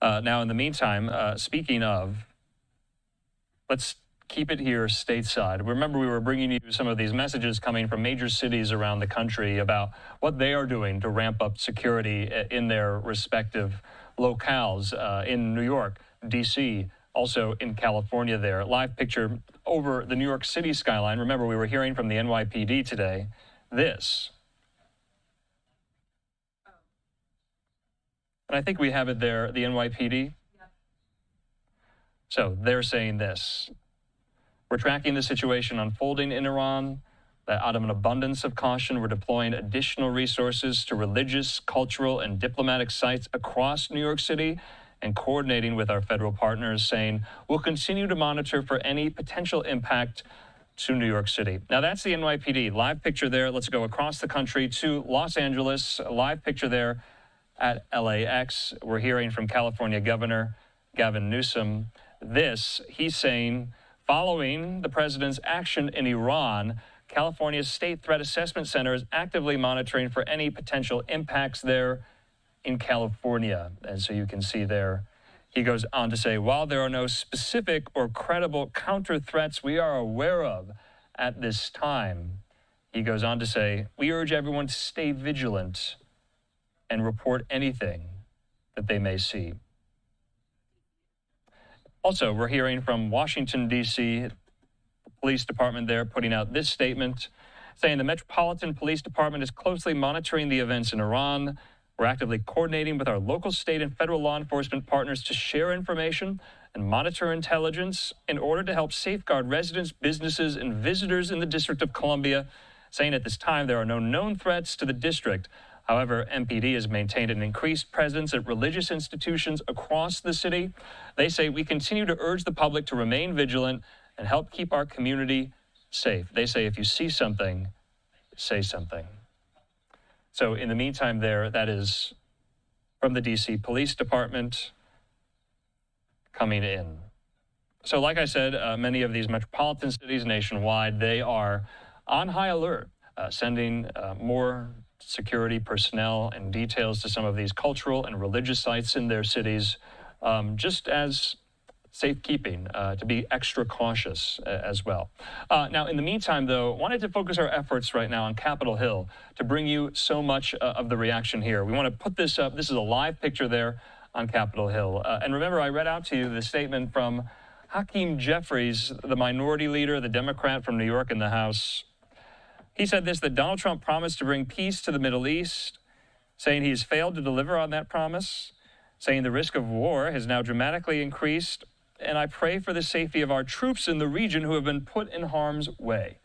Now, in the meantime, speaking of, let's keep it here stateside. Remember, we were bringing you some of these messages coming from major cities around the country about what they are doing to ramp up security in their respective locales in New York, D.C., also in California there. Live picture over the New York City skyline. Remember, we were hearing from the NYPD today. This. And I think we have it there, the NYPD. So they're saying this. We're tracking the situation unfolding in Iran, that out of an abundance of caution, we're deploying additional resources to religious, cultural, and diplomatic sites across New York City and coordinating with our federal partners, saying we'll continue to monitor for any potential impact to New York City. Now, that's the NYPD. Live picture there. Let's go across the country to Los Angeles. A live picture there at LAX. We're hearing from California Governor Gavin Newsom. This, he's saying, following the president's action in Iran, California's State Threat Assessment Center is actively monitoring for any potential impacts there in California. And so you can see there, he goes on to say, while there are no specific or credible counter threats we are aware of at this time, he goes on to say, we urge everyone to stay vigilant and report anything that they may see. Also, we're hearing from Washington, D.C., the police department there putting out this statement saying the Metropolitan Police Department is closely monitoring the events in Iran. We're actively coordinating with our local, state, and federal law enforcement partners to share information and monitor intelligence in order to help safeguard residents, businesses, and visitors in the District of Columbia, saying at this time there are no known threats to the district. However, MPD has maintained an increased presence at religious institutions across the city. They say we continue to urge the public to remain vigilant and help keep our community safe. They say if you see something, say something. So in the meantime there, that is from the D.C. Police Department coming in. So like I said, many of these metropolitan cities nationwide, they are on high alert, sending more security personnel and details to some of these cultural and religious sites in their cities, just as safekeeping, to be extra cautious as well. Now, in the meantime, though, wanted to focus our efforts right now on Capitol Hill to bring you so much of the reaction here. We want to put this up. This is a live picture there on Capitol Hill. And remember, I read out to you the statement from Hakeem Jeffries, the minority leader, the Democrat from New York in the House. He said this, that Donald Trump promised to bring peace to the Middle East, saying he's failed to deliver on that promise, saying the risk of war has now dramatically increased, and I pray for the safety of our troops in the region who have been put in harm's way.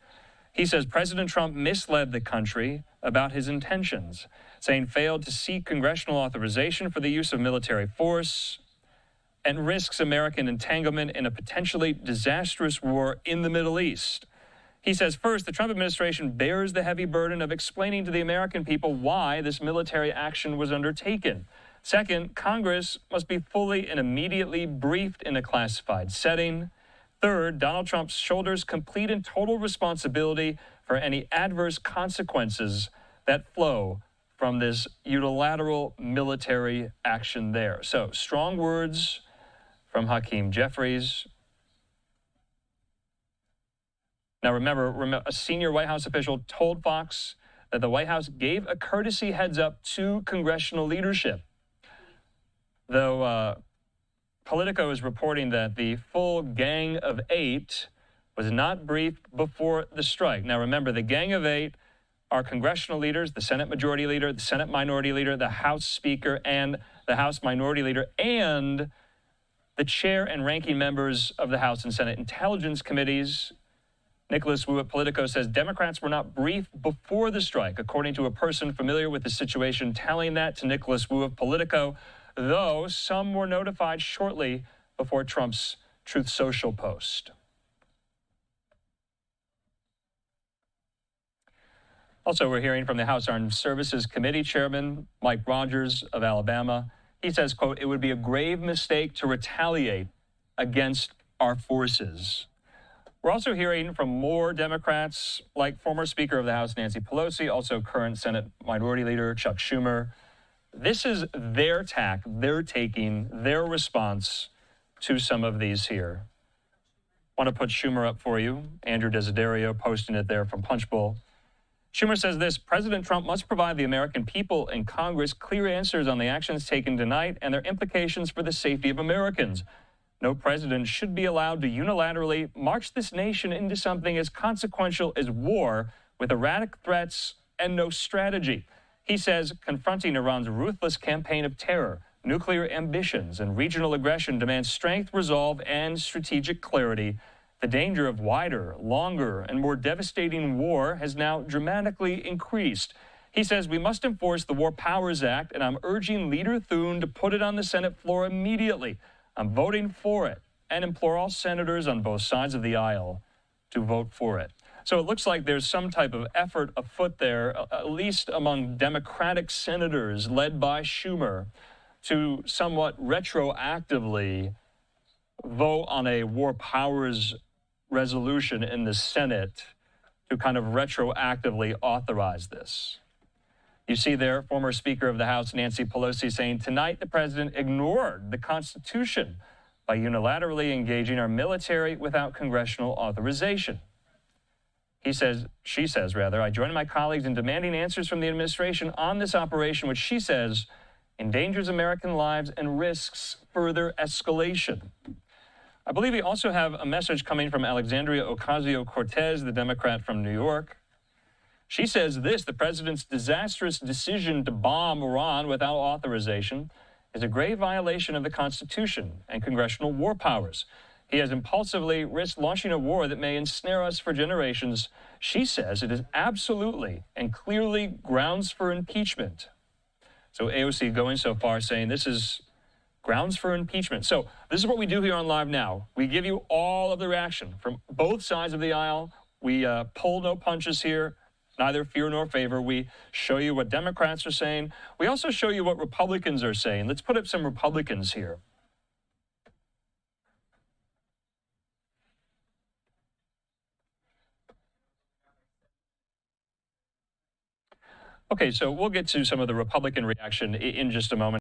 He says President Trump misled the country about his intentions, saying failed to seek congressional authorization for the use of military force and risks American entanglement in a potentially disastrous war in the Middle East. He says, first, the Trump administration bears the heavy burden of explaining to the American people why this military action was undertaken. Second, Congress must be fully and immediately briefed in a classified setting. Third, Donald Trump shoulders complete and total responsibility for any adverse consequences that flow from this unilateral military action there. So, strong words from Hakeem Jeffries. Now, remember, a senior White House official told Fox that the White House gave a courtesy heads up to congressional leadership. Though Politico is reporting that the full Gang of Eight was not briefed before the strike. Now, remember, the Gang of Eight are congressional leaders, the Senate Majority Leader, the Senate Minority Leader, the House Speaker, and the House Minority Leader, and the chair and ranking members of the House and Senate Intelligence Committees. Nicholas Wu at Politico says Democrats were not briefed before the strike, according to a person familiar with the situation telling that to Nicholas Wu of Politico, though some were notified shortly before Trump's Truth Social post. Also, we're hearing from the House Armed Services Committee Chairman Mike Rogers of Alabama. He says, quote, it would be a grave mistake to retaliate against our forces. We're also hearing from more Democrats, like former Speaker of the House Nancy Pelosi, also current Senate Minority Leader Chuck Schumer, This is their tack, their taking, their response to some of these here. Want to put Schumer up for you. Andrew Desiderio posting it there from Punchbowl. Schumer says this: President Trump must provide the American people and Congress clear answers on the actions taken tonight and their implications for the safety of Americans. No president should be allowed to unilaterally march this nation into something as consequential as war with erratic threats and no strategy. He says confronting Iran's ruthless campaign of terror, nuclear ambitions, and regional aggression demands strength, resolve, and strategic clarity. The danger of wider, longer, and more devastating war has now dramatically increased. He says we must enforce the War Powers Act, and I'm urging Leader Thune to put it on the Senate floor immediately. I'm voting for it and implore all senators on both sides of the aisle to vote for it. So it looks like there's some type of effort afoot there, at least among Democratic senators led by Schumer, to somewhat retroactively vote on a war powers resolution in the Senate to kind of retroactively authorize this. You see there, former Speaker of the House Nancy Pelosi saying, tonight the president ignored the Constitution by unilaterally engaging our military without congressional authorization. She says, I join my colleagues in demanding answers from the administration on this operation, which she says endangers American lives and risks further escalation. I believe we also have a message coming from Alexandria Ocasio Cortez, the Democrat from New York. She says this: the president's disastrous decision to bomb Iran without authorization is a grave violation of the Constitution and congressional war powers. He has impulsively risked launching a war that may ensnare us for generations. She says it is absolutely and clearly grounds for impeachment. So AOC going so far saying this is grounds for impeachment. So this is what we do here on Live Now. We give you all of the reaction from both sides of the aisle. We pull no punches here, neither fear nor favor. We show you what Democrats are saying. We also show you what Republicans are saying. Let's put up some Republicans here. Okay, so we'll get to some of the Republican reaction in just a moment.